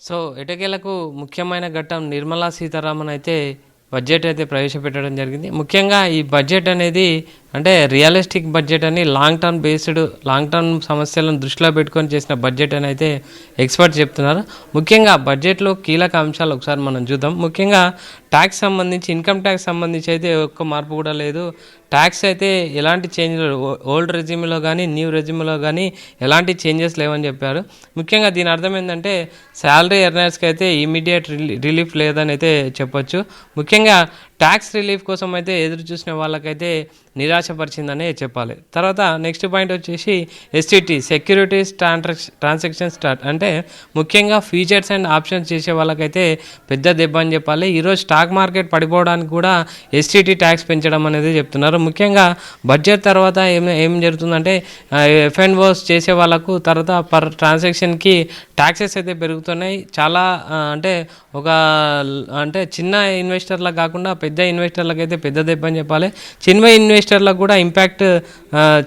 So ఎటకేలకు ముఖ్యమైన ఘట్టం నిర్మలా సీతారామన్ అయితే బడ్జెట్ అయితే ప్రవేశపెట్టడం జరిగింది. ముఖ్యంగా ఈ బడ్జెట్ అనేది అంటే రియలిస్టిక్ బడ్జెట్ అని లాంగ్ టర్మ్ సమస్యలను దృష్టిలో పెట్టుకొని చేసిన బడ్జెట్ అని అయితే ఎక్స్పర్ట్స్ చెప్తున్నారు. ముఖ్యంగా బడ్జెట్లో కీలక అంశాలు ఒకసారి మనం చూద్దాం. ముఖ్యంగా ట్యాక్స్ సంబంధించి ఇన్కమ్ ట్యాక్స్ సంబంధించి అయితే ఒక్క మార్పు కూడా లేదు. ట్యాక్స్ అయితే ఎలాంటి చేంజ్ ఓల్డ్ రెజ్యూమ్లో కానీ న్యూ రెజ్యూమ్లో కానీ ఎలాంటి చేంజెస్ లేవని చెప్పారు. ముఖ్యంగా దీని అర్థం ఏంటంటే శాలరీ ఎర్నర్స్కి అయితే ఇమీడియట్ రిలీఫ్ లేదని అయితే చెప్పొచ్చు. ముఖ్యంగా ట్యాక్స్ రిలీఫ్ కోసం అయితే ఎదురు చూసిన వాళ్ళకైతే నిరాశపరిచిందనే చెప్పాలి. తర్వాత నెక్స్ట్ పాయింట్ వచ్చేసి ఎస్టీటీ సెక్యూరిటీస్ ట్రాన్సాక్షన్ స్టార్ట్ అంటే ముఖ్యంగా ఫీచర్స్ అండ్ ఆప్షన్స్ చేసే వాళ్ళకైతే పెద్ద దెబ్బ అని చెప్పాలి. ఈరోజు స్టాక్ మార్కెట్ పడిపోవడానికి కూడా ఎస్టీటీ ట్యాక్స్ పెంచడం అనేది చెప్తున్నారు. ముఖ్యంగా బడ్జెట్ తర్వాత ఏం జరుగుతుందంటే ఎఫ్ఎన్ఓస్ చేసే వాళ్ళకు తర్వాత పర్ ట్రాన్సాక్షన్కి ట్యాక్సెస్ అయితే పెరుగుతున్నాయి. చాలా అంటే చిన్న ఇన్వెస్టర్లకు కాకుండా పెద్ద ఇన్వెస్టర్లకు అయితే పెద్ద దెబ్బ అని చెప్పాలి. చిన్న ఇన్వెస్టర్లకు కూడా ఇంపాక్ట్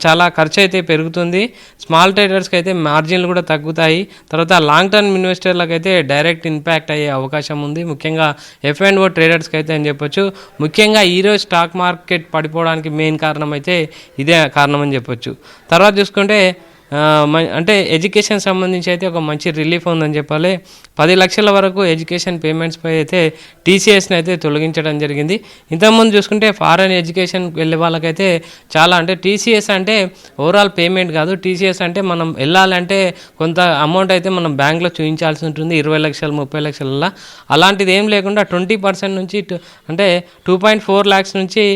చాలా ఖర్చు అయితే పెరుగుతుంది. స్మాల్ ట్రేడర్స్కి అయితే మార్జిన్లు కూడా తగ్గుతాయి. తర్వాత లాంగ్ టర్మ్ ఇన్వెస్టర్లకు అయితే డైరెక్ట్ ఇంపాక్ట్ అయ్యే అవకాశం ఉంది. ముఖ్యంగా ఎఫ్ఎన్ఓ ట్రేడర్స్కి అయితే అని చెప్పొచ్చు. ముఖ్యంగా ఈరోజు స్టాక్ మార్కెట్ పడిపోవడానికి మెయిన్ కారణం అయితే ఇదే కారణం అని చెప్పొచ్చు. తర్వాత చూసుకుంటే అంటే ఎడ్యుకేషన్ సంబంధించి అయితే ఒక మంచి రిలీఫ్ ఉందని చెప్పాలి. 10 లక్షల వరకు ఎడ్యుకేషన్ పేమెంట్స్పై అయితే టీసీఎస్ని అయితే తొలగించడం జరిగింది. ఇంతకుముందు చూసుకుంటే ఫారెన్ ఎడ్యుకేషన్కి వెళ్ళే వాళ్ళకైతే చాలా అంటే టీసీఎస్ అంటే ఓవరాల్ పేమెంట్ కాదు. టీసీఎస్ అంటే మనం వెళ్ళాలంటే కొంత అమౌంట్ అయితే మనం బ్యాంక్లో చూపించాల్సి ఉంటుంది, 20 లక్షలు 30 లక్షల. అలాంటిది ఏం లేకుండా 20% నుంచి అంటే 2.4 lakhs నుంచి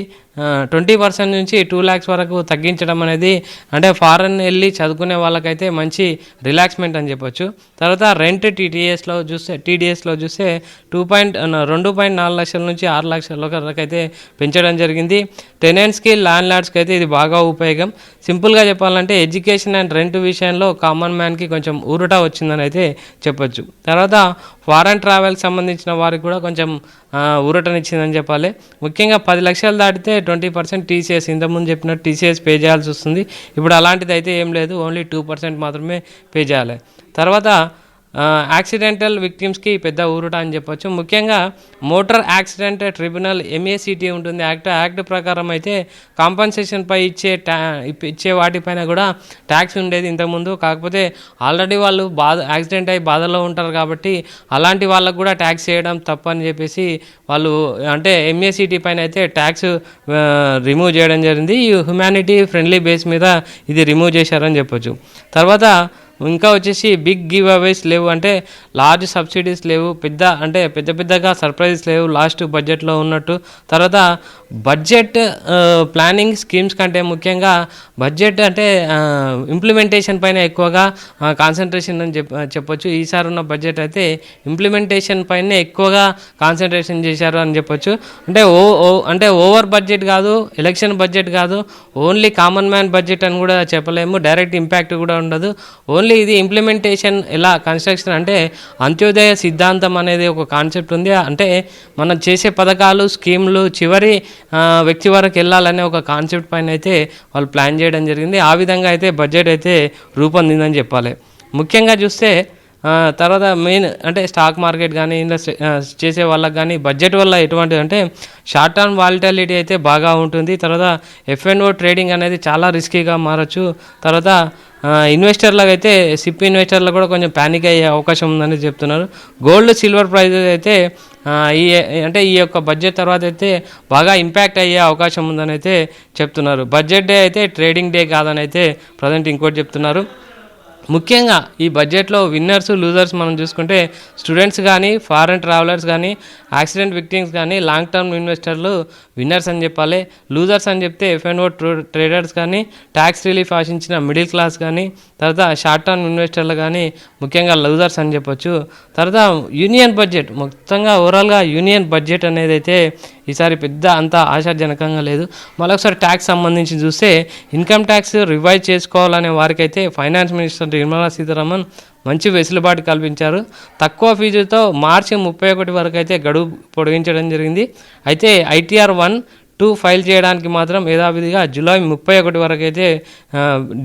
20% నుంచి 2 lakhs వరకు తగ్గించడం అనేది అంటే ఫారెన్ వెళ్ళి చదువుకునే వాళ్ళకైతే మంచి రిలాక్స్మెంట్ అని చెప్పొచ్చు. తర్వాత రెంట్ టీడీఎస్లో చూస్తే 2.4 లక్షల నుంచి 6 లక్షల వరకు అయితే పెంచడం జరిగింది. టెనెంట్స్కి ల్యాండ్ లార్డ్స్కి అయితే ఇది బాగా ఉపయోగం. సింపుల్గా చెప్పాలంటే ఎడ్యుకేషన్ అండ్ రెంట్ విషయంలో కామన్ మ్యాన్కి కొంచెం ఊరట వచ్చిందని అయితే చెప్పొచ్చు. తర్వాత ఫారెన్ ట్రావెల్కి సంబంధించిన వారికి కూడా కొంచెం ఊరటనిచ్చిందని చెప్పాలి. ముఖ్యంగా 10 లక్షలు దాటితే 20% టీసీఎస్ ఇంతకుముందు చెప్పినట్టు టీసీఎస్ పే చేయాల్సి వస్తుంది. ఇప్పుడు అలాంటిది అయితే ఏం లేదు, ఓన్లీ 2% మాత్రమే పే చేయాలి. తర్వాత యాక్సిడెంటల్ విక్టిమ్స్కి పెద్ద ఊరుట అని చెప్పొచ్చు. ముఖ్యంగా మోటార్ యాక్సిడెంట్ ట్రిబ్యునల్ ఎంఏసిటీ ఉంటుంది యాక్ట్ ప్రకారం అయితే కాంపన్సేషన్పై ఇచ్చే వాటిపైన కూడా ట్యాక్స్ ఉండేది ఇంతకుముందు. కాకపోతే ఆల్రెడీ వాళ్ళు యాక్సిడెంట్ అయ్యి బాధలో ఉంటారు కాబట్టి అలాంటి వాళ్ళకు కూడా ట్యాక్స్ చేయడం తప్పని చెప్పేసి వాళ్ళు అంటే ఎంఏసిటీ పైన అయితే ట్యాక్స్ రిమూవ్ చేయడం జరిగింది. ఈ హ్యుమానిటీ ఫ్రెండ్లీ బేస్ మీద ఇది రిమూవ్ చేశారని చెప్పొచ్చు. తర్వాత ఇంకా వచ్చేసి బిగ్ గివ్ అవేస్ లేవు, అంటే లార్జ్ సబ్సిడీస్ లేవు, పెద్దగా సర్ప్రైజెస్ లేవు లాస్ట్ బడ్జెట్లో ఉన్నట్టు. తర్వాత బడ్జెట్ ప్లానింగ్ స్కీమ్స్ కంటే ముఖ్యంగా బడ్జెట్ అంటే ఇంప్లిమెంటేషన్ పైన ఎక్కువగా కాన్సన్ట్రేషన్ అని చెప్పొచ్చు. ఈసారి ఉన్న బడ్జెట్ అయితే ఇంప్లిమెంటేషన్ పైన ఎక్కువగా కాన్సన్ట్రేషన్ చేశారు అని చెప్పొచ్చు. అంటే ఓవర్ బడ్జెట్ కాదు, ఎలక్షన్ బడ్జెట్ కాదు, ఓన్లీ కామన్ మ్యాన్ బడ్జెట్ అని కూడా చెప్పలేము, డైరెక్ట్ ఇంపాక్ట్ కూడా ఉండదు. ఓన్లీ ఇది ఇంప్లిమెంటేషన్ ఎలా కన్స్ట్రక్షన్ అంటే అంత్యోదయ సిద్ధాంతం అనేది ఒక కాన్సెప్ట్ ఉంది. అంటే మనం చేసే పథకాలు స్కీమ్లు చివరి వ్యక్తి వరకు వెళ్ళాలనే ఒక కాన్సెప్ట్ పైన అయితే వాళ్ళు ప్లాన్ చేయడం జరిగింది. ఆ విధంగా అయితే బడ్జెట్ అయితే రూపొందిందని చెప్పాలి. ముఖ్యంగా చూస్తే తర్వాత మెయిన్ అంటే స్టాక్ మార్కెట్ కానీ ఇన్వెస్ట్ చేసే వాళ్ళకి కానీ బడ్జెట్ వల్ల ఎటువంటిది అంటే షార్ట్ టర్మ్ వాలిటాలిటీ అయితే బాగా ఉంటుంది. తర్వాత ఎఫ్ఎన్ఓ ట్రేడింగ్ అనేది చాలా రిస్కీగా మారచ్చు. తర్వాత ఇన్వెస్టర్లకు అయితే సిప్ ఇన్వెస్టర్లకు కూడా కొంచెం ప్యానిక్ అయ్యే అవకాశం ఉందని చెప్తున్నారు. గోల్డ్ సిల్వర్ ప్రైజెస్ అయితే ఈ యొక్క బడ్జెట్ తర్వాత అయితే బాగా ఇంపాక్ట్ అయ్యే అవకాశం ఉందని అయితే చెప్తున్నారు. బడ్జెట్ డే అయితే ట్రేడింగ్ డే కాదని అయితే ప్రజెంట్ ఇంకోటి చెప్తున్నారు. ముఖ్యంగా ఈ బడ్జెట్లో విన్నర్స్ లూజర్స్ మనం చూసుకుంటే స్టూడెంట్స్ కానీ ఫారెన్ ట్రావెలర్స్ కానీ యాక్సిడెంట్ విక్టిమ్స్ కానీ లాంగ్ టర్మ్ ఇన్వెస్టర్లు విన్నర్స్ అని చెప్పాలి. లూజర్స్ అని చెప్తే ఎఫ్ఎన్ఓ ట్రేడర్స్ కానీ ట్యాక్స్ రిలీఫ్ ఆశించిన మిడిల్ క్లాస్ కానీ తర్వాత షార్ట్ టర్మ్ ఇన్వెస్టర్లు కానీ ముఖ్యంగా లూజర్స్ అని చెప్పొచ్చు. తర్వాత యూనియన్ బడ్జెట్ మొత్తంగా ఓవరాల్గా యూనియన్ బడ్జెట్ అనేది అయితే ఈసారి పెద్ద అంత ఆశాజనకంగా లేదు. మరొకసారి ట్యాక్స్ సంబంధించి చూస్తే ఇన్కమ్ ట్యాక్స్ రివైజ్ చేసుకోవాలనే వారికైతే ఫైనాన్స్ మినిస్టర్ నిర్మలా సీతారామన్ మంచి వెసులుబాటు కల్పించారు. తక్కువ ఫీజుతో మార్చి 31 వరకు అయితే గడువు పొడిగించడం జరిగింది. అయితే ITR 1, ఫైల్ చేయడానికి మాత్రం యథావిధిగా జూలై 31 వరకు అయితే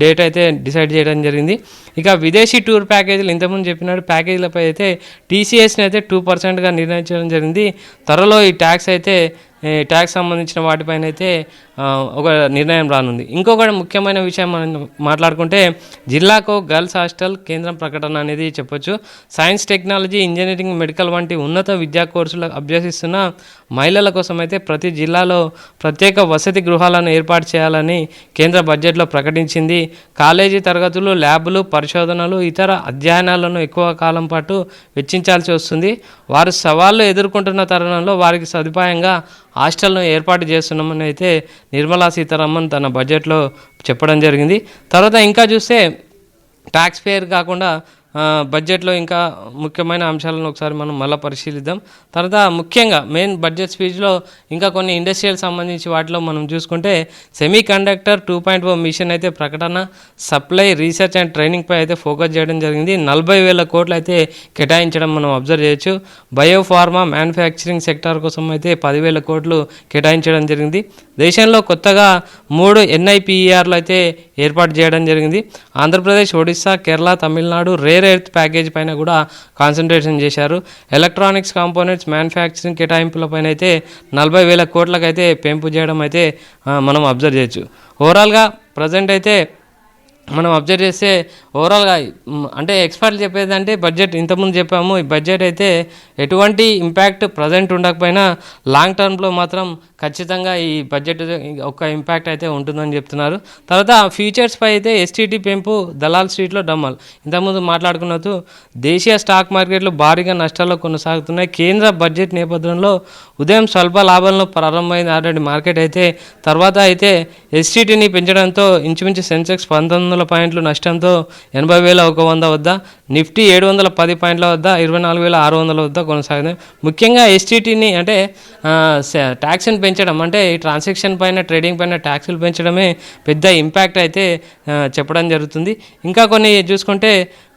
డేట్ అయితే డిసైడ్ చేయడం జరిగింది. ఇక విదేశీ టూర్ ప్యాకేజీలు ఇంతకుముందు చెప్పినట్టు ప్యాకేజీలపై అయితే టీసీఎస్ని అయితే 2%గా నిర్ణయించడం జరిగింది. త్వరలో ఈ ట్యాక్స్ సంబంధించిన వాటిపైన అయితే ఒక నిర్ణయం రానుంది. ఇంకొకటి ముఖ్యమైన విషయం మనం మాట్లాడుకుంటే జిల్లాకు గర్ల్స్ హాస్టల్ కేంద్రం ప్రకటన అనేది చెప్పొచ్చు. సైన్స్, టెక్నాలజీ, ఇంజనీరింగ్, మెడికల్ వంటి ఉన్నత విద్యా కోర్సులు అభ్యసిస్తున్న మహిళల కోసం అయితే ప్రతి జిల్లాలో ప్రత్యేక వసతి గృహాలను ఏర్పాటు చేయాలని కేంద్ర బడ్జెట్లో ప్రకటించింది. కాలేజీ తరగతులు, ల్యాబులు, పరిశోధనలు, ఇతర అధ్యయనాలను ఎక్కువ కాలం పాటు వెచ్చించాల్సి వస్తుంది. వారు సవాళ్లు ఎదుర్కొంటున్న తరుణంలో వారికి సదుపాయంగా హాస్టల్ను ఏర్పాటు చేస్తున్నామని అయితే నిర్మలా సీతారామన్ తన బడ్జెట్లో చెప్పడం జరిగింది. తర్వాత ఇంకా చూస్తే ట్యాక్స్ పేర్ కాకుండా బడ్జెట్లో ఇంకా ముఖ్యమైన అంశాలను ఒకసారి మనం మళ్ళీ పరిశీలిద్దాం. తర్వాత ముఖ్యంగా మెయిన్ బడ్జెట్ స్పీచ్లో ఇంకా కొన్ని ఇండస్ట్రియల్ సంబంధించి వాటిలో మనం చూసుకుంటే సెమీ కండక్టర్ 2.0 మిషన్ అయితే ప్రకటన, సప్లై, రీసెర్చ్ అండ్ ట్రైనింగ్పై అయితే ఫోకస్ చేయడం జరిగింది. 40,000 కోట్లు అయితే కేటాయించడం మనం అబ్జర్వ్ చేయొచ్చు. బయోఫార్మా, మ్యానుఫ్యాక్చరింగ్ సెక్టార్ కోసం అయితే 10,000 కోట్లు కేటాయించడం జరిగింది. దేశంలో కొత్తగా 3 NIPERలు అయితే ఏర్పాటు చేయడం జరిగింది. Andhra Pradesh, Odisha, Kerala, Tamil Nadu rare earth package పైన కూడా కాన్సన్ట్రేషన్ చేశారు. ఎలక్ట్రానిక్స్ కాంపోనెంట్స్ మ్యానుఫ్యాక్చరింగ్ కేటాయింపులపైన అయితే 40,000 కోట్లకు అయితే పెంపు చేయడం అయితే మనం అబ్జర్వ్ చేయొచ్చు. ఓవరాల్గా ప్రజెంట్ అయితే మనం అబ్జర్వ్ చేస్తే ఓవరాల్గా అంటే ఎక్స్పర్ట్లు చెప్పేది అంటే బడ్జెట్ ఇంతకుముందు చెప్పాము, ఈ బడ్జెట్ అయితే ఎటువంటి ఇంపాక్ట్ ప్రజెంట్ ఉండకపోయినా లాంగ్ టర్మ్లో మాత్రం ఖచ్చితంగా ఈ బడ్జెట్ ఒక ఇంపాక్ట్ అయితే ఉంటుందని చెప్తున్నారు. తర్వాత ఫ్యూచర్స్పై అయితే ఎస్టీటీ పెంపు, దలాల్ స్ట్రీట్లో డమ్మల్. ఇంతకుముందు మాట్లాడుకున్నట్టు దేశీయ స్టాక్ మార్కెట్లు భారీగా నష్టాల్లో కొనసాగుతున్నాయి. కేంద్ర బడ్జెట్ నేపథ్యంలో ఉదయం స్వల్ప లాభాలను ప్రారంభమైంది ఆల్రెడీ మార్కెట్ అయితే. తర్వాత అయితే ఎస్టీటీని పెంచడంతో ఇంచుమించు సెన్సెక్స్ 1900 పాయింట్లు నష్టంతో 80,100 వద్ద, నిఫ్టీ 710 పాయింట్ల వద్ద 24,600 వద్ద కొనసాగింది. ముఖ్యంగా ఎస్టీటీని అంటే ట్యాక్స్ని పెంచడం అంటే ఈ ట్రాన్సాక్షన్ పైన, ట్రేడింగ్ పైన ట్యాక్సులు పెంచడమే పెద్ద ఇంపాక్ట్ అయితే చెప్పడం జరుగుతుంది. ఇంకా కొన్ని చూసుకుంటే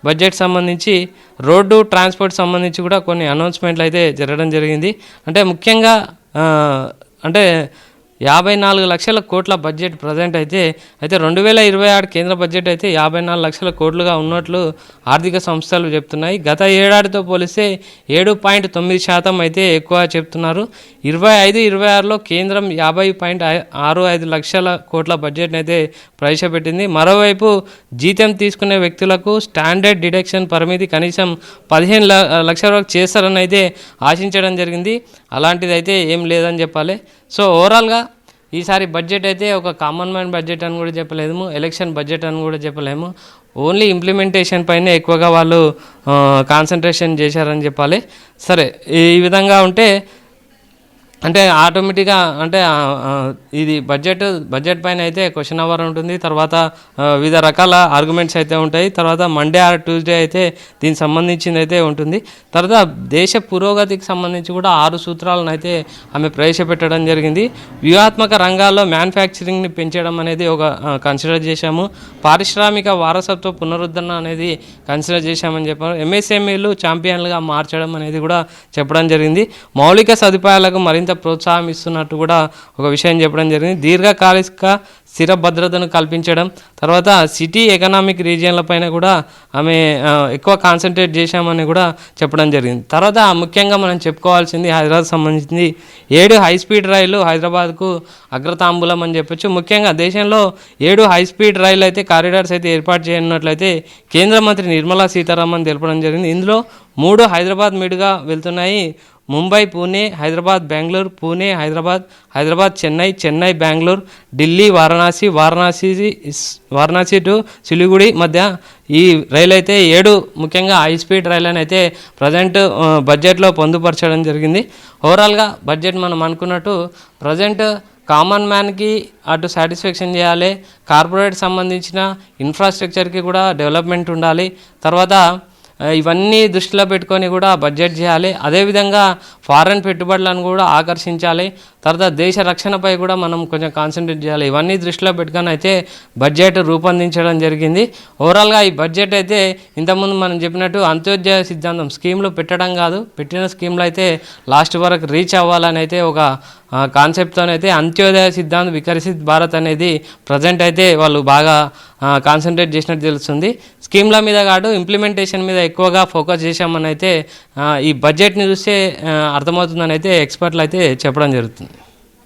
బడ్జెట్ సంబంధించి రోడ్డు ట్రాన్స్పోర్ట్ సంబంధించి కూడా కొన్ని అనౌన్స్మెంట్లు అయితే జరగడం జరిగింది. అంటే ముఖ్యంగా అంటే 54 లక్షల కోట్ల బడ్జెట్ ప్రజెంట్ అయితే 2026 కేంద్ర బడ్జెట్ అయితే 54 లక్షల కోట్లుగా ఉన్నట్లు ఆర్థిక సంస్థలు చెప్తున్నాయి. గత ఏడాదితో పోలిస్తే 7.9% అయితే ఎక్కువ చెప్తున్నారు. 25-26లో కేంద్రం 50.65 లక్షల కోట్ల బడ్జెట్ని అయితే ప్రవేశపెట్టింది. మరోవైపు జీతం తీసుకునే వ్యక్తులకు స్టాండర్డ్ డిడక్షన్ పరిమితి కనీసం 15 లక్షల వరకు చేస్తారని అయితే ఆశించడం జరిగింది. అలాంటిది అయితే ఏం లేదని చెప్పాలి. సో ఓవరాల్గా ఈసారి బడ్జెట్ అయితే ఒక కామన్ మ్యాన్ బడ్జెట్ అని కూడా చెప్పలేము, ఎలక్షన్ బడ్జెట్ అని కూడా చెప్పలేము. ఓన్లీ ఇంప్లిమెంటేషన్ పైన ఎక్కువగా వాళ్ళు కాన్సన్ట్రేషన్ చేశారని చెప్పాలి. సరే, ఈ విధంగా ఉంటే అంటే ఆటోమేటిక్గా అంటే ఇది బడ్జెట్ పైన అయితే క్వశ్చన్ అవర్ ఉంటుంది. తర్వాత వివిధ రకాల ఆర్గ్యుమెంట్స్ అయితే ఉంటాయి. తర్వాత మండే ఆర్ ట్యూస్డే అయితే దీనికి సంబంధించింది అయితే ఉంటుంది. తర్వాత దేశ పురోగతికి సంబంధించి కూడా 6 సూత్రాలను అయితే ఆమె ప్రవేశపెట్టడం జరిగింది. వ్యూహాత్మక రంగాల్లో మ్యానుఫ్యాక్చరింగ్ని పెంచడం అనేది ఒక కన్సిడర్ చేశాము. పారిశ్రామిక వారసత్వ పునరుద్ధరణ అనేది కన్సిడర్ చేశామని చెప్పారు. ఎంఎస్ఎంఈలు ఛాంపియన్లుగా మార్చడం అనేది కూడా చెప్పడం జరిగింది. మౌలిక సదుపాయాలకు మరింత ప్రోత్సాహం ఇస్తున్నట్టు కూడా ఒక విషయం చెప్పడం జరిగింది. దీర్ఘకాలిక స్థిర భద్రతను కల్పించడం, తర్వాత సిటీ ఎకనామిక్ రీజియన్ల పైన కూడా ఆమె ఎక్కువ కాన్సన్ట్రేట్ చేశామని కూడా చెప్పడం జరిగింది. తర్వాత ముఖ్యంగా మనం చెప్పుకోవాల్సింది హైదరాబాద్ సంబంధించింది 7 హైస్పీడ్ రైళ్లు హైదరాబాద్కు అగ్రతాంబూలం అని చెప్పొచ్చు. ముఖ్యంగా దేశంలో 7 హైస్పీడ్ రైళ్ళు అయితే కారిడార్స్ అయితే ఏర్పాటు చేయనున్నట్లయితే కేంద్ర మంత్రి నిర్మలా సీతారామన్ తెలపడం జరిగింది. ఇందులో 3 హైదరాబాద్ మీదుగా వెళ్తున్నాయి. ముంబై, పూణే, హైదరాబాద్, బెంగళూరు, పూణే, హైదరాబాద్, చెన్నై, బెంగళూరు, ఢిల్లీ, వారణాసి టు సిలిగుడి మధ్య ఈ రైలు అయితే 7 ముఖ్యంగా హై స్పీడ్ రైళ్ళని అయితే ప్రజెంట్ బడ్జెట్లో పొందుపరచడం జరిగింది. ఓవరాల్గా బడ్జెట్ మనం అనుకున్నట్టు ప్రజెంట్ కామన్ మ్యాన్కి అటు సాటిస్ఫాక్షన్ చేయాలి, కార్పొరేట్ సంబంధించిన ఇన్ఫ్రాస్ట్రక్చర్కి కూడా డెవలప్మెంట్ ఉండాలి. తర్వాత ఇవన్నీ దృష్టిలో పెట్టుకొని కూడా బడ్జెట్ చేయాలి. అదేవిధంగా ఫారెన్ పెట్టుబడులను కూడా ఆకర్షించాలి. తర్వాత దేశ రక్షణపై కూడా మనం కొంచెం కాన్సన్ట్రేట్ చేయాలి. ఇవన్నీ దృష్టిలో పెట్టుకొని అయితే బడ్జెట్ రూపొందించడం జరిగింది. ఓవరాల్గా ఈ బడ్జెట్ అయితే ఇంతకుముందు మనం చెప్పినట్టు అంత్యోదయ సిద్ధాంతం స్కీమ్లో పెట్టడం కాదు, పెట్టిన స్కీమ్లో అయితే లాస్ట్ వరకు రీచ్ అవ్వాలని అయితే ఒక కాన్సెప్ట్తోనైతే అంత్యోదయ సిద్ధాంతం వికసిత్ భారత్ అనేది ప్రజెంట్ అయితే వాళ్ళు బాగా కాన్సన్ట్రేట్ చేసినట్టు తెలుస్తుంది. స్కీమ్ల మీద కాదు ఇంప్లిమెంటేషన్ మీద ఎక్కువగా ఫోకస్ చేశామని అయితే ఈ బడ్జెట్ని చూస్తే అర్థమవుతుందని అయితే ఎక్స్పర్ట్లు అయితే చెప్పడం జరుగుతుంది.